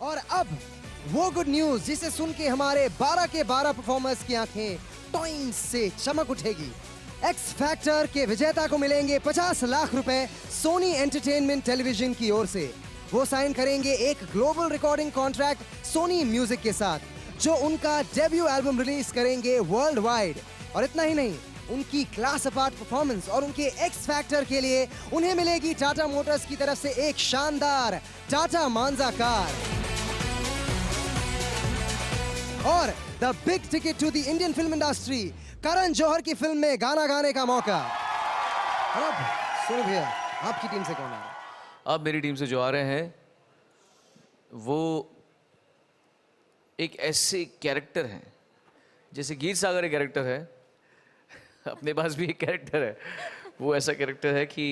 और अब वो गुड न्यूज जिसे सुन के हमारे 12 के 12 परफॉर्मर्स की आंखें टॉइंग से चमक उठेगी। एक्स फैक्टर के विजेता को मिलेंगे 50 लाख रुपए सोनी एंटरटेनमेंट टेलीविजन की ओर से। वो साइन करेंगे एक global recording contract Sony Music के साथ, जो उनका डेब्यू एल्बम रिलीज करेंगे वर्ल्ड वाइड। और इतना ही नहीं, उनकी क्लास अपार्ट परफॉर्मेंस और उनके एक्स फैक्टर के लिए उन्हें मिलेगी टाटा मोटर्स की तरफ से एक शानदार टाटा मांजा कार और the big ticket to the Indian film industry, Karan Johar की फिल्म में गाना गाने का मौका। अब सुनो भैया, आपकी टीम से कौन आ रहा है? अब मेरी टीम से जो आ रहे हैं वो एक ऐसे कैरेक्टर हैं जैसे गीत सागर एक कैरेक्टर है, अपने पास भी एक कैरेक्टर है। वो ऐसा कैरेक्टर है कि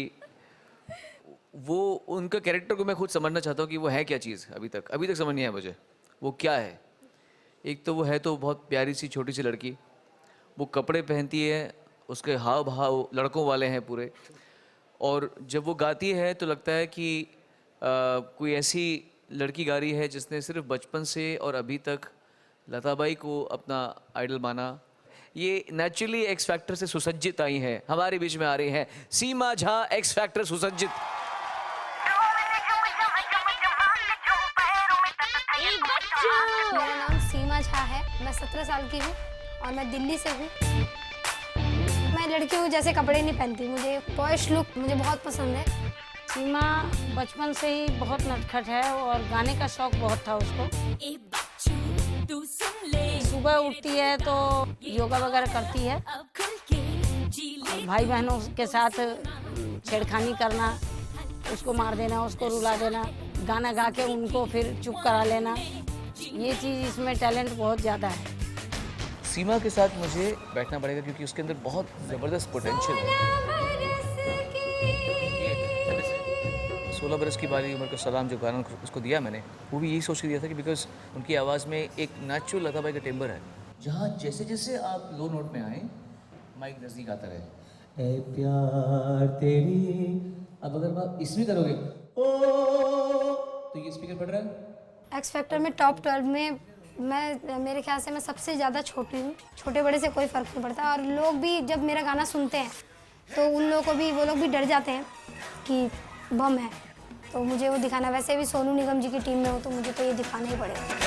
वो उनका कैरेक्टर को मैं खुद समझना चाहता हूँ कि वो है क्या चीज़। अभी तक समझ नहीं आया मुझे वो क्या है। एक तो वो है तो बहुत प्यारी सी छोटी सी लड़की, वो कपड़े पहनती है, उसके हाव भाव लड़कों वाले हैं पूरे, और जब वो गाती है तो लगता है कि कोई ऐसी लड़की गा रही है जिसने सिर्फ बचपन से और अभी तक लताबाई को अपना आइडल माना। ये नेचुरली एक्स फैक्टर से सुसज्जित आई हैं, हमारे बीच में आ रही हैं सीमा झा, एक्स फैक्टर सुसज्जित। मेरा नाम सीमा झा है, मैं 17 साल की हूँ और मैं दिल्ली से हूँ। मैं लड़की हूँ जैसे कपड़े नहीं पहनती, मुझे बॉयज लुक मुझे बहुत पसंद है। सीमा बचपन से ही बहुत नटखट है और गाने का शौक बहुत था उसको। सुबह उठती है तो योगा वगैरह करती है, भाई बहनों के साथ छेड़खानी करना, उसको मार देना, उसको रुला देना, गाना गा के उनको फिर चुप करा लेना, ये चीज़ इसमें टैलेंट बहुत ज़्यादा है। सीमा के साथ मुझे बैठना पड़ेगा क्योंकि उसके अंदर बहुत ज़बरदस्त पोटेंशियल है। 16 बरस की बाली उम्र का सलाम जो गाना उसको दिया मैंने, वो भी यही सोच के दिया था कि बिकॉज उनकी आवाज़ में एक नेचुरल लताबाई का टेम्बर है, जहाँ जैसे जैसे आप लो नोट में आए माइक नज़दीक आता रहे। ए प्यार तेरी, अब अगर आप इसमें करोगे ओ तो ये स्पीकर पड़ रहा है। एक्स फैक्टर में टॉप 12 में मैं, मेरे ख्याल से मैं सबसे ज़्यादा छोटी हूँ। छोटे बड़े से कोई फ़र्क नहीं पड़ता, और लोग भी जब मेरा गाना सुनते हैं तो उन लोगों को भी, वो लोग भी डर जाते हैं कि बम है, तो मुझे वो दिखाना। वैसे भी सोनू निगम जी की टीम में हो तो मुझे तो ये दिखाना ही पड़ेगा।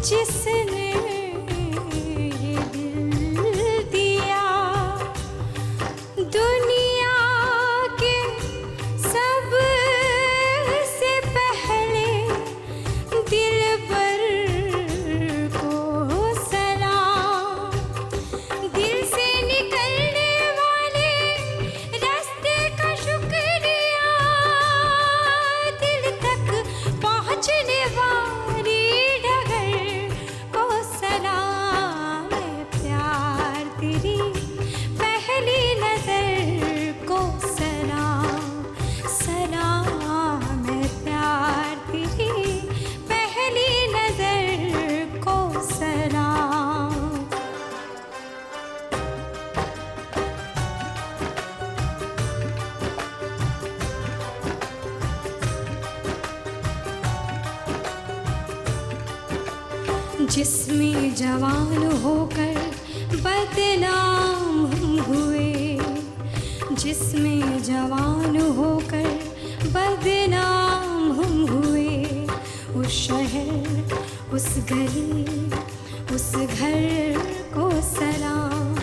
जिसने ये दिल दिया, दुनिया के सब से पहले दिलबर को सलाम। दिल से निकलने वाले रास्ते का शुक्रिया, दिल तक पहुँचने वाली जिस्में जवान होकर बल जिसमें जवान होकर बदनाम हम हुए, उस शहर, उस गली, उस घर को सलाम।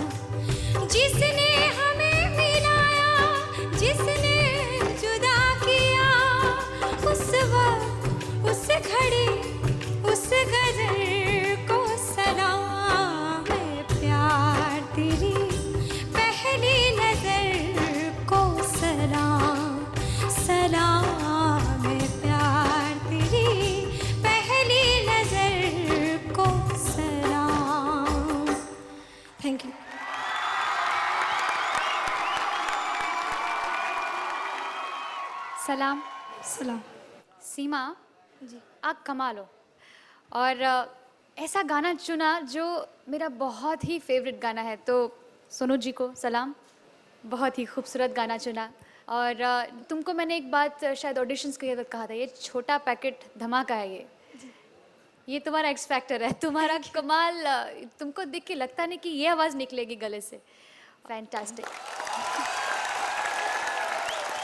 जिसने हमें मिलाया, जिसने जुदा किया, उस वक्त, उस घड़ी, उस गदर को सलाम। है प्यार तेरी पहली नजर को सलाम, सलाम। है प्यार तेरी पहली नजर को सलाम। Thank you. सलाम। सलाम। सीमा जी, आप कमाल हो। और ऐसा गाना चुना जो मेरा बहुत ही फेवरेट गाना है, तो सोनू जी को सलाम। बहुत ही खूबसूरत गाना चुना। और तुमको मैंने एक बात शायद ऑडिशंस के वक्त कहा था, ये छोटा पैकेट धमाका है ये तुम्हारा एक्स फैक्टर है, तुम्हारा कमाल। तुमको देख के लगता नहीं कि ये आवाज़ निकलेगी गले से। फैंटास्टिक।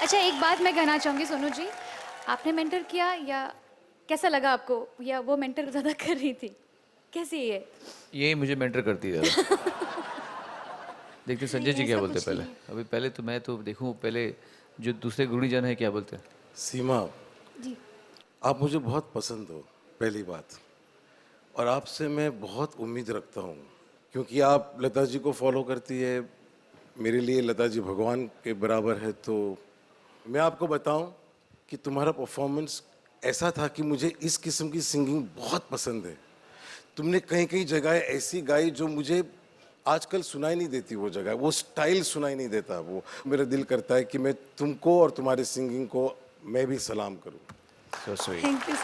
अच्छा, एक बात मैं कहना चाहूँगी सोनू जी, आपने मेंटर किया या कैसा लगा आपको, या वो मेंटर ज़्यादा कर रही थी, कैसी है ये मुझे मेंटर करती है देखते संजय जी क्या बोलते हैं पहले। अभी पहले तो मैं तो देखूं पहले जो दूसरे गुणीजन है क्या बोलते हैं। सीमा जी। आप मुझे बहुत पसंद हो, पहली बात, और आपसे मैं बहुत उम्मीद रखता हूँ क्योंकि आप लता जी को फॉलो करती है। मेरे लिए लता जी भगवान के बराबर है। तो मैं आपको बताऊं कि तुम्हारा परफॉर्मेंस ऐसा था कि मुझे इस किस्म की सिंगिंग बहुत पसंद है। तुमने कहीं कहीं जगह ऐसी गाई जो मुझे आजकल सुनाई नहीं देती, वो जगह, वो स्टाइल सुनाई नहीं देता। वो मेरा दिल करता है कि मैं तुमको और तुम्हारी सिंगिंग को मैं भी सलाम करूं। So sweet. Thank you.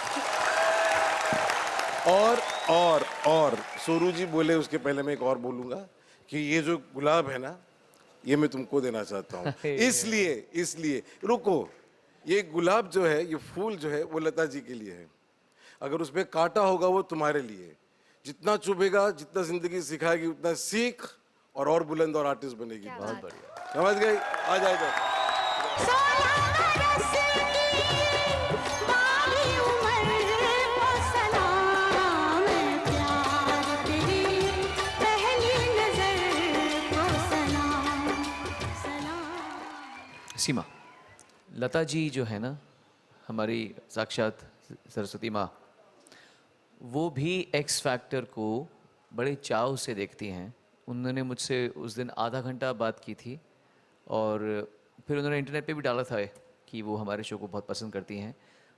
और सोनू जी बोले उसके पहले मैं एक और बोलूंगा कि ये जो गुलाब है ना, ये मैं तुमको देना चाहता हूँ। इसलिए रुको, ये गुलाब जो है, ये फूल जो है, वो लता जी के लिए है। अगर उसमें कांटा होगा वो तुम्हारे लिए। जितना चुभेगा, जितना जिंदगी सिखाएगी, उतना सीख और बुलंद और आर्टिस्ट बनेगी। बहुत बढ़िया। समझ गई? आ जाएगा। सीमा, लता जी जो है ना, हमारी साक्षात सरस्वती माँ, वो भी एक्स फैक्टर को बड़े चाव से देखती हैं। उन्होंने मुझसे उस दिन आधा घंटा बात की थी और फिर उन्होंने इंटरनेट पे भी डाला था कि वो हमारे शो को बहुत पसंद करती हैं।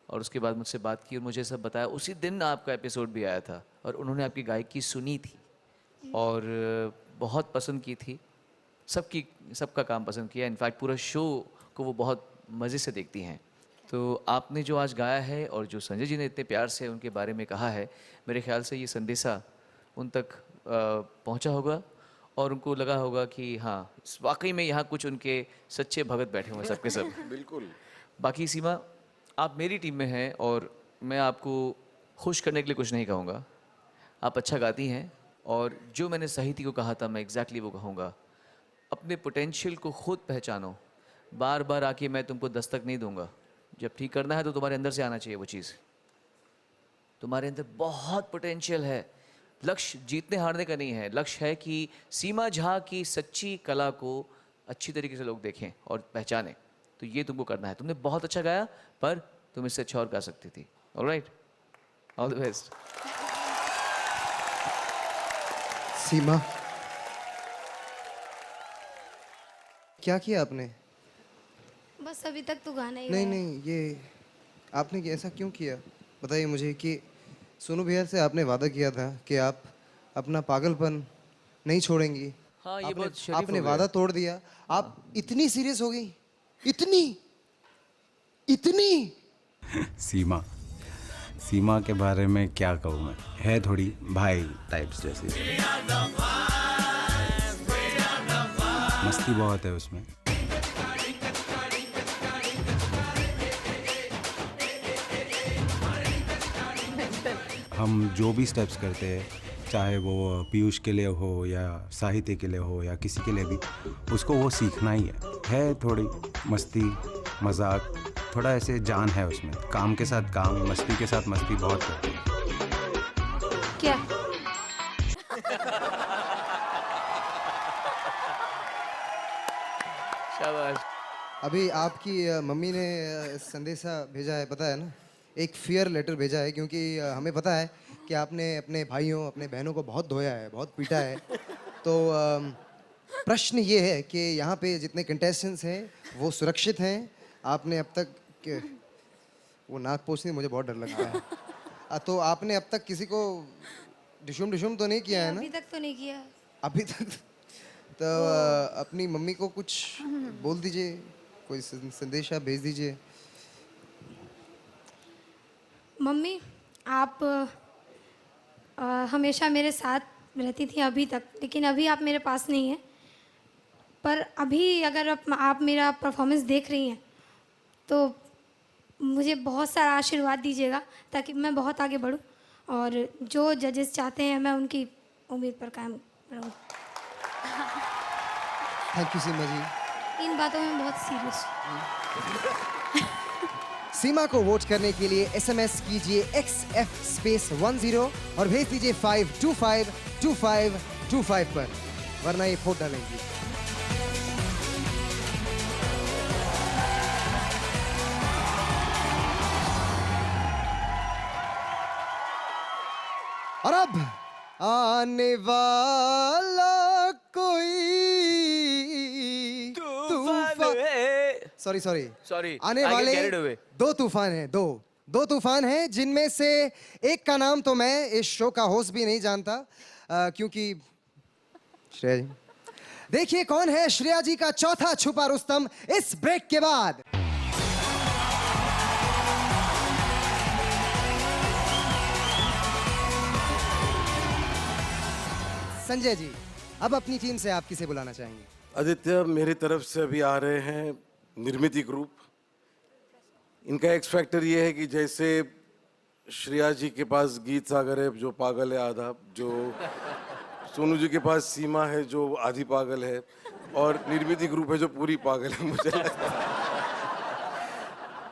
और उसके बाद मुझसे बात की और मुझे सब बताया। उसी दिन आपका एपिसोड भी आया था और उन्होंने आपकी गायकी सुनी थी और बहुत पसंद की थी। सबका काम पसंद किया। इनफैक्ट पूरा शो को वो बहुत मज़े से देखती हैं। तो आपने जो आज गाया है और जो संजय जी ने इतने प्यार से उनके बारे में कहा है, मेरे ख्याल से ये संदेशा उन तक पहुंचा होगा और उनको लगा होगा कि हाँ, वाकई में यहाँ कुछ उनके सच्चे भगत बैठे हुए हैं सबके सब। बिल्कुल। बाकी सीमा, आप मेरी टीम में हैं और मैं आपको खुश करने के लिए कुछ नहीं कहूँगा। आप अच्छा गाती हैं और जो मैंने साहित्य को कहा था मैं एग्जैक्टली वो कहूँगा। अपने पोटेंशियल को खुद पहचानो। बार बार आके मैं तुमको दस्तक नहीं दूंगा। जब ठीक करना है तो तुम्हारे अंदर से आना चाहिए वो चीज़। तुम्हारे अंदर बहुत पोटेंशियल है। लक्ष्य जीतने हारने का नहीं है। लक्ष्य है कि सीमा झा की सच्ची कला को अच्छी तरीके से लोग देखें और पहचानें। तो ये तुमको करना है। तुमने बहुत अच्छा गाया पर तुम इससे अच्छा और गा सकती थी। Alright, all the best. Seema, क्या किया आपने? बस अभी तक तो गाना ही नहीं गाया। नहीं, ये आपने ऐसा क्यों किया? बताइए मुझे कि सोनू भैया से आपने वादा किया था कि आप अपना पागलपन नहीं छोड़ेंगी। हाँ, ये आपने, बहुत शरीफ आपने हो गए। वादा तोड़ दिया। आप इतनी सीरियस हो गई? इतनी सीमा के बारे में क्या कहूँ मैं, है थोड़ी भाई टाइप्स जैसी, मस्ती बहुत है उसमें। हम जो भी स्टेप्स करते हैं चाहे वो पीयूष के लिए हो या साहित्य के लिए हो या किसी के लिए भी, उसको वो सीखना ही है थोड़ी मस्ती मजाक, थोड़ा ऐसे जान है उसमें, काम के साथ काम, मस्ती के साथ मस्ती बहुत करते हैं। क्या शाबाश। अभी आपकी मम्मी ने संदेशा भेजा है, पता है ना, एक फियर लेटर भेजा है, क्योंकि हमें पता है कि आपने अपने भाइयों अपने बहनों को बहुत धोया है, बहुत पीटा है। तो प्रश्न ये है कि यहाँ पे जितने कंटेस्टेंट्स हैं वो सुरक्षित हैं? आपने अब तक वो नाक पोछनी मुझे बहुत डर लगता है। तो आपने अब तक किसी को डिशुम तो नहीं किया है ना? अभी तक तो नहीं किया। अभी तक तो अपनी मम्मी को कुछ बोल दीजिए, कोई संदेशा भेज दीजिए। मम्मी, आप हमेशा मेरे साथ रहती थी अभी तक, लेकिन अभी आप मेरे पास नहीं हैं। पर अभी अगर आप मेरा परफॉर्मेंस देख रही हैं तो मुझे बहुत सारा आशीर्वाद दीजिएगा ताकि मैं बहुत आगे बढ़ूं, और जो जजेस चाहते हैं मैं उनकी उम्मीद पर कायम रहूं। थैंक यू सीमा जी। इन बातों में बहुत सीरियस हूं। सीमा को वोट करने के लिए SMS कीजिए XF स्पेस 10 और भेज दीजिए 5252525 पर, वरना ये फोट डालेंगी। और अब आने वाला कोई सॉरी आने वाले दो तूफान हैं, दो तूफान हैं, जिनमें से एक का नाम तो मैं इस शो का होस्ट भी नहीं जानता, क्योंकि श्रेया जी। देखिए कौन है श्रेया जी का चौथा छुपा रुस्तम इस ब्रेक के बाद। संजय जी, अब अपनी टीम से आप किसे बुलाना चाहेंगे? आदित्य, मेरी तरफ से अभी आ रहे हैं निर्मिति ग्रुप। इनका एक्स फैक्टर ये है कि जैसे श्रेया जी के पास गीत सागर है जो पागल है आधा, जो सोनू जी के पास सीमा है जो आधी पागल है, और निर्मिति ग्रुप है जो पूरी पागल है। मुझे लगता है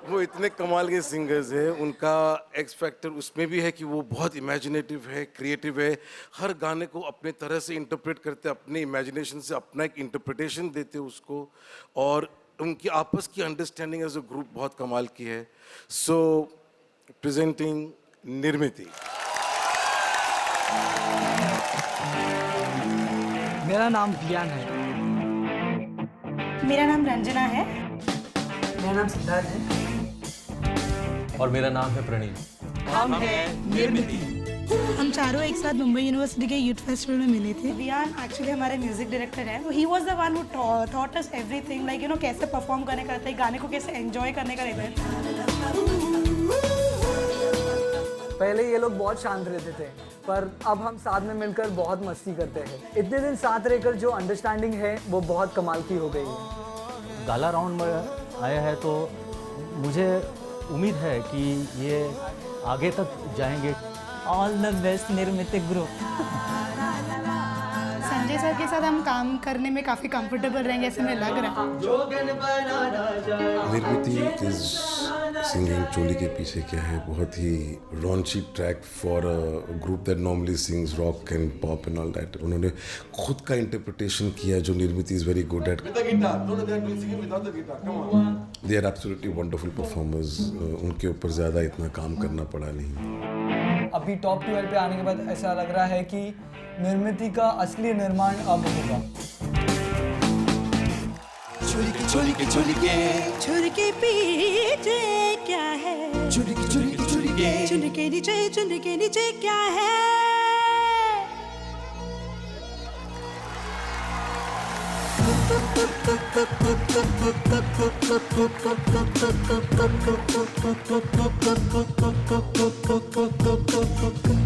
वो इतने कमाल के सिंगर्स हैं। उनका एक्स फैक्टर उसमें भी है कि वो बहुत इमेजिनेटिव है, क्रिएटिव है, हर गाने को अपने तरह से इंटरप्रेट करते, अपने इमेजिनेशन से अपना एक इंटरप्रिटेशन देते उसको, और उनकी आपस की अंडरस्टैंडिंग एज अ ग्रुप बहुत कमाल की है। सो प्रेजेंटिंग निर्मिति। मेरा नाम ज्ञान है। मेरा नाम रंजना है। मेरा नाम सिद्धार्थ है। और मेरा नाम है प्रणीत। हम हैं निर्मिति। हम चारों एक साथ मुंबई यूनिवर्सिटी के यूथ फेस्टिवल में मिले थे। वियान एक्चुअली हमारे म्यूजिक डायरेक्टर हैं। He was the one who taught us everything, like you know कैसे परफॉर्म करने का रहता है, गाने को कैसे एंजॉय करने का रहता है। पहले ये लोग बहुत शांत रहते थे, पर अब हम साथ में मिलकर बहुत मस्ती करते हैं। इतने दिन साथ रहकर जो अंडरस्टैंडिंग है वो बहुत कमाल की हो गई है। गाला राउंड में आया है तो मुझे उम्मीद है कि ये आगे तक जाएंगे। ऑल द बेस्ट निर्मित ग्रुप। संजय सर के साथ हम काम करने में काफ़ी कंफर्टेबल रहेंगे ऐसे में लग रहा है। निर्मिति इज सिंगिंग चोली के पीछे क्या है, बहुत ही raunchy track for a group that normally sings rock and pop and all that. उन्होंने खुद का इंटरप्रिटेशन किया जो निर्मिति is very good at. They are absolutely wonderful performers. उनके ऊपर ज़्यादा इतना काम करना पड़ा नहीं। अभी टॉप 12 पे आने के बाद ऐसा लग रहा है कि निर्मिति का असली निर्माण अब होगा। छुरी के पीछे क्या है? छुरी के नीचे क्या है?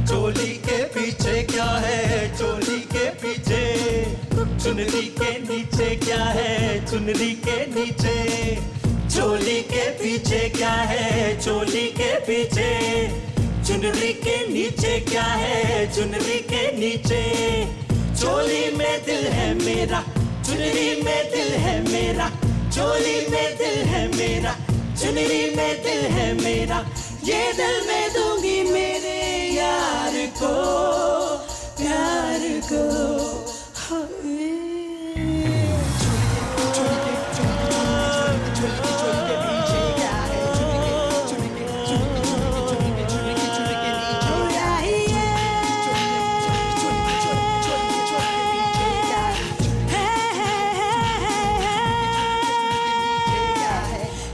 चोली के पीछे क्या है? चोली के पीछे चुनरी के नीचे क्या है? चुनरी के नीचे चोली के पीछे क्या है? चोली के पीछे चुनरी के नीचे क्या है, चुनरी के नीचे। चोली में दिल है मेरा, चुनरी में दिल है मेरा, चोली में दिल है मेरा, चुनरी में दिल है मेरा। ये दिल मैं दूंगी मेरे यार को, प्यार को।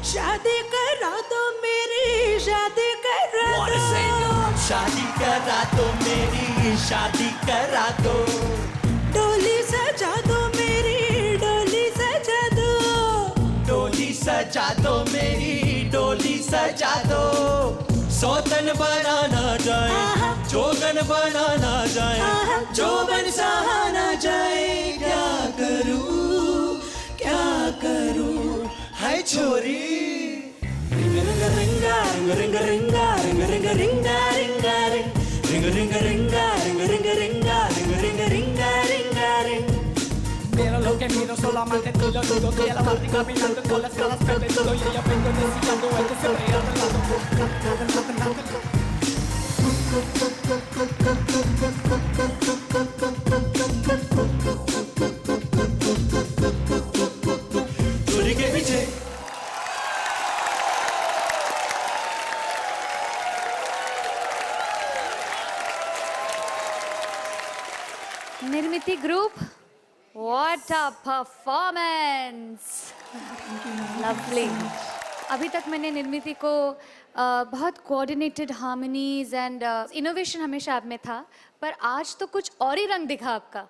शादी करा दो मेरी, शादी करा दो, शादी करा दो मेरी, शादी करा दो। डोली सजा दो मेरी, डोली सजा दो, डोली सजा दो मेरी, डोली सजा दो। सौतन बनाना जाए, जोगन बनाना जाए, जोबन सहाना जाए। क्या करूं, क्या करूं, है छोरी। रिंग रिंग रिंगा, रिंग रिंग रिंगा, रिंग रिंग रिंगा, रिंगा रिंग, रिंग रिंग रिंगा, रिंग रिंग रिंगा, रिंग रिंग रिंगा, रिंगा ring. Mira lo que miro, solamente tú lo dudo. Que ella la va caminando con las caras perdiendo. Y ella vengo necesitando el que se vea al lado. चोरी के पीछे। निर्मिति group, What a performance! Lovely. अभी तक मैंने निर्मिति को बहुत coordinated harmonies and innovation हमेशा आप में था, पर आज तो कुछ और ही रंग दिखा आपका।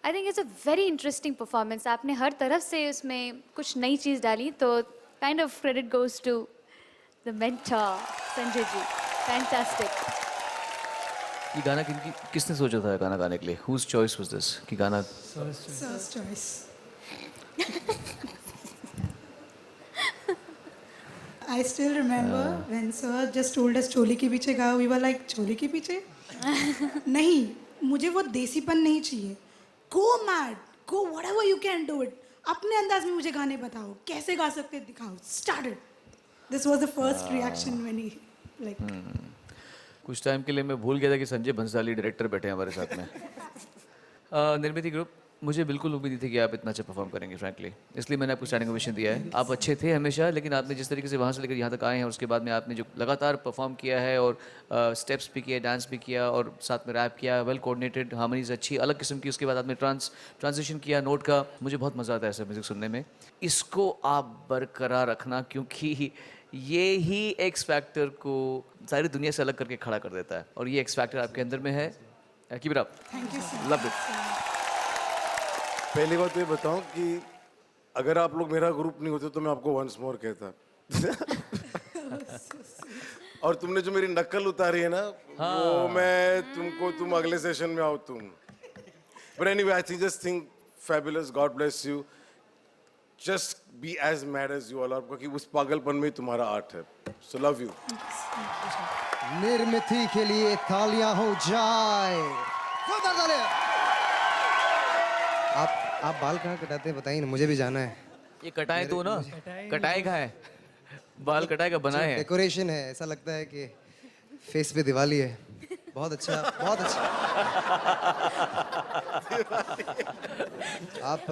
I think it's a very interesting performance. आपने हर तरफ से उसमें कुछ नई चीज़ डाली, तो kind of credit goes to the mentor Sanjay ji. Fantastic. ये गाना किसने सोचा था गाना गाने के लिए? Whose choice was this? कि गाना Sir's choice. I still remember when sir just told us चोली के पीछे गाओ, we were like चोली के पीछे? नहीं, मुझे वो देसीपन नहीं चाहिए। Go mad, go whatever you can do it. अपने अंदाज में मुझे गाने बताओ, कैसे गा सकते दिखाओ। Started. This was the first reaction when he like. कुछ टाइम के लिए मैं भूल गया था कि संजय भंसाली डायरेक्टर बैठे हैं हमारे साथ में। निर्मिति ग्रुप, मुझे बिल्कुल उम्मीद नहीं थी कि आप इतना अच्छा परफॉर्म करेंगे फ्रैंकली, इसलिए मैंने आपको स्टैंडिंग ओवेशन दिया है। आप अच्छे थे हमेशा, लेकिन आपने जिस तरीके से वहाँ से लेकर यहाँ तक आए हैं, उसके बाद में आपने जो लगातार परफॉर्म किया है और स्टेप्स भी किए, डांस भी किया और साथ में रैप किया, वेल कोऑर्डिनेटेड, हार्मनीज अच्छी अलग किस्म की, उसके बाद आपने ट्रांजिशन किया नोट का। मुझे बहुत मज़ा आता है ऐसा म्यूज़िक सुनने में। इसको आप बरकरार रखना, क्योंकि ये ही एक्स फैक्टर को सारी दुनिया से अलग करके खड़ा कर देता है, और ये एक्स फैक्टर आपके अंदर में है। Keep it up. Thank you sir. Love it. पहली बात तो ये बताऊं कि अगर आप लोग मेरा ग्रुप नहीं होते तो मैं आपको वंस मोर कहता। और तुमने जो मेरी नकल उतारी है ना, वो मैं तुम अगले सेशन में आओ तुम। But anyway, I think fabulous. God bless you. Just be as mad as you all are, क्योंकि उस पागलपन में तुम्हारा आर्ट है। So love you. निर्मिति के लिए तालियां हो जाए। जोरदार तालियां। आप बाल कहाँ कटाते हैं बताइए ना, मुझे भी जाना है। ये कटाए तो ना, कटाए कहाँ है? बाल कटाए का बनाए हैं। डेकोरेशन है, ऐसा लगता है कि फेस पे दिवाली है। बहुत अच्छा, बहुत अच्छा। आप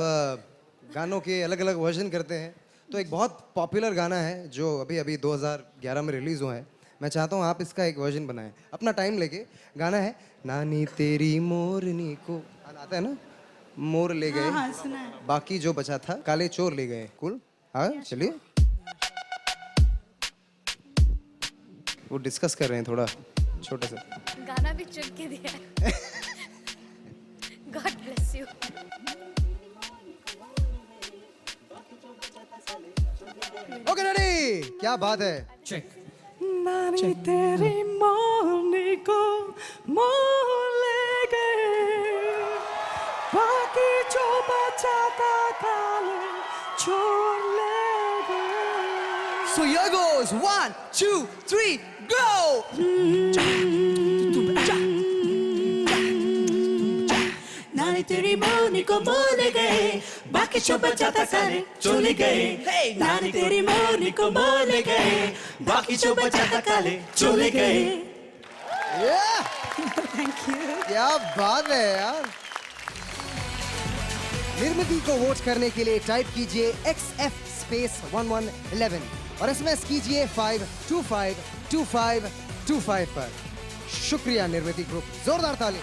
गानों के अलग अलग वर्जन करते हैं, तो एक बहुत पॉपुलर गाना है जो अभी 2011 में रिलीज़ हुआ है। मैं चाहता हूँ आप इसका एक वर्जन बनाएं, अपना टाइम लेके। गाना है नानी तेरी मोरनी को, आता है ना, मोर ले गए, हाँ, सुना है। बाकी जो बचा था काले चोर ले गए। कूल, हाँ चलिए। वो डिस्कस कर रहे हैं थोड़ा छोटा सा। गाना भी चुन के दिया है। God bless you. Okay ready, क्या बात है। चेक। नानी तेरी मोरनी को मोर ले गए, बाकी जो बचा था काले चोर ले गए। So here goes 1, 2, 3, go! नानी तेरी मौनी को बोले गए बाकी सब बचाता सारे चले गए नानी तेरी मौनी को बोले गए बाकी सब बचाता काले चले गए थैंक यू। क्या बात है यार। निर्मिति को वोट करने के लिए टाइप कीजिए XF स्पेस 1111 और SMS कीजिए 5252525 पर। शुक्रिया निर्मिति ग्रुप, जोरदार ताली।